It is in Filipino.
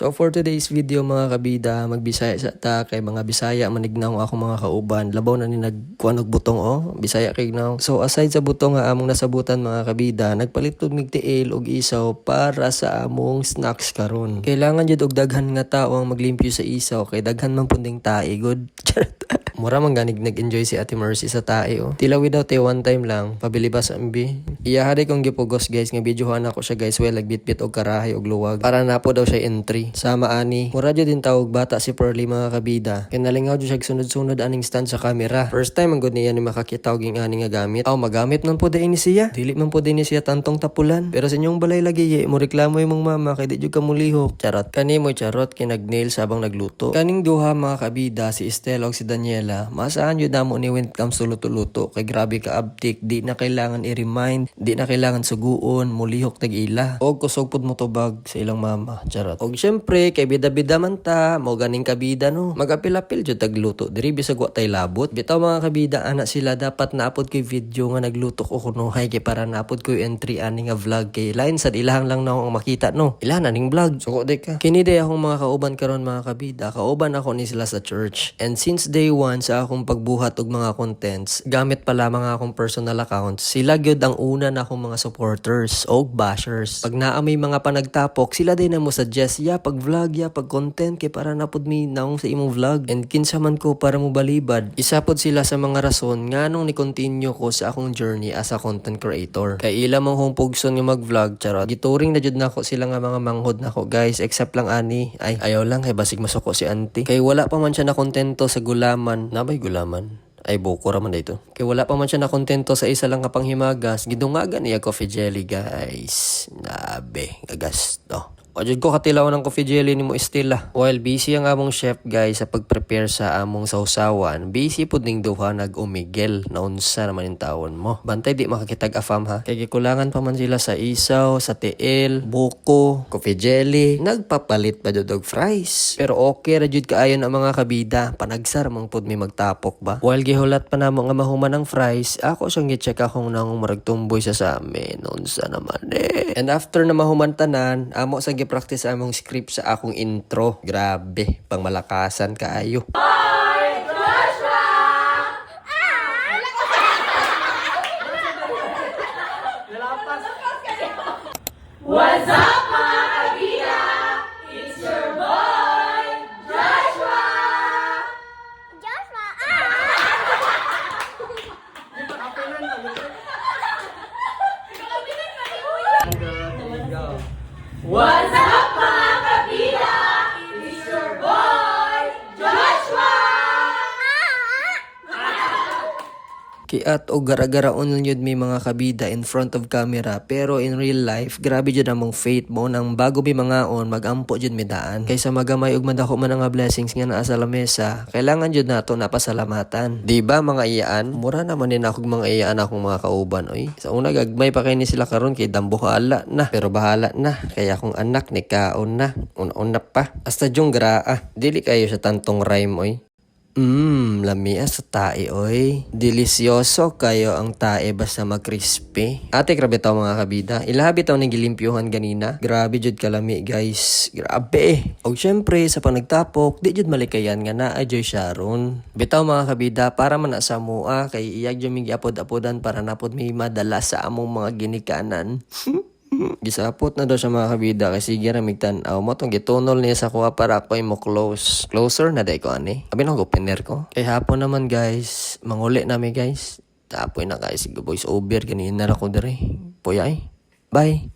So for today's video mga kabida, magbisaya sa ta kay mga Bisaya manignaw ako mga kauban. Labaw na ni nagkuan og butong Bisaya kay now. So aside sa butong nga among nasabutan mga kabida, nagpalit og migtiil og isaw para sa among snacks karon. Kailangan jud og daghan nga tawo ang maglimpyo sa isaw kay daghan man punding tae good. Mura man ganig nag-enjoy si Ate Mercy sa tae Tilawi daw te one time lang, pabili ba sa ambi. Iyahari kong gipugos guys nga videohan ako siya guys well nagbitbit og karahay og luwag para napo daw siya entry. Sama ani, mura jud din tawag bata si Pearly mga kabida. Kinalingaw jud siya sunod-sunod aning stand sa camera. First time ang gud niya ni makakita og ani nga gamit. Magamit man po din siya. Dili man po din siya tantong tapulan. Pero sa inyong balay lagi mo reklamo imong mama kay di jud ka mulihok. Charot. Kani mo charot kay nag-nail sabang nagluto. Kaning duha mga kabida si Estela ug si Daniela, masaan jud namo ni when it comes to luto-luto kay grabe ka abtik, di na kailangan i-remind, di na kailangan suguon, mulihok tag-ila. Og kusog pud mo tubag sa ilang mama. Charot. Og syempre kay bida-bida man ta, mao ganing kabida no. Magapil-apil jud tagluto. Diri bisag wa tay labot. Bitaw mga kabida ana sila dapat naapod koy video nga nagluto ko kuno hay kay para naapod koy entry ani nga vlog kay lain sad ilahang lang na ang makita no. Ilahan aning vlog. Suko de ka. Kini day akong mga kauban karon mga kabida. Kauban ako ni sila sa church. And since day one sa akong pagbuhat og mga contents, gamit pa lamang akong personal account. Sila gyud ang una na akong mga supporters o bashers. Pag naa may mga panagtapok, sila din na mo suggest ya pag vlog ya pag content kay para napod mi naong sa imong vlog. And kinsa man ko para mo balibad, isa pod sila sa mga rason nganong ni continue ko sa akong journey as a content creator. Kay ila mang hong pugson yung mag-vlog, charot. Gituring na jud nako sila nga mga manghod nako guys, except lang ani. Ay ayaw lang kay basig masuko si auntie. Kay wala pa man siya na kontento sa gulaman. Nabay gulaman. Ay buko raman dito. Kay wala pa man siya na kontento sa isa lang nga panghimagas, gidungagan niya coffee jelly guys. Nabe, gagasto. O jud ko katilaw ng coffee jelly ni mo Estela. While busy ang among chef guys sa pag-prepare sa among sausawan, busy pud ning duha nag-umigel na unsa naman yung tawon mo. Bantay di makakitag afam ha. Kay gikulangan pa man sila sa isaw, sa tiil, buko, coffee jelly, nagpapalit pa jud og fries. Pero okay ra jud kaayon ang mga kabida, panagsar mang pud mi magtapok ba. While gihulat pa namo nga mahuman ang fries, ako siyang gi-check akong nang maragtumboy sa amin. Unsa naman And after na mahuman tanan, amo sa practice among script sa akong intro. Grabe, pangmalakasan kaayo. Hi, Joshua! What's up, mga kabida? It's your boy, Joshua! Joshua! What's up, mga kabida? It's your boy, Joshua! Kiat o gara-garaon lang yun may mga kabida in front of camera, pero in real life grabe jud among faith mo nang bago mi mga magampo jud mi daan. Kaysa magamay og madako man nga blessings nga naa sa lamesa, kailangan jud nato napasalamatan. Di ba mga iyaan? Mura naman din ako mga iyaan akong mga kauban oy. Sa una gagmay pa kay ni sila karon kay dambuhala na, pero bahala na. Kaya akong anak ni kaon na, una pa. Hasta jung graa, dili kayo sa tantong rhyme oy. Lamia sa tae oy. Delisyoso kayo ang tae basta mag-crispy. Ate grabe taw mga kabida. Ilabi taw ning gilimpyuhan ganina. Grabe jud kalami guys. Grabe. Og syempre sa panagtapok, di jud malikayan nga naa Joy Sharon. Bitaw mga kabida para man sa mua kay iyag jud mig apod-apodan para napod may madala sa among mga ginikanan. Gisapot na daw siya mga kabida kasi sige ramig tan-aw mo tong gitunol niya sa kuha para ako'y mo closer na day ko ani. Abi nang opener ko. Kay hapon naman guys, manguli nami guys. Tapoy na guys, voice over ganina ra ko dire. Puyay. Bye.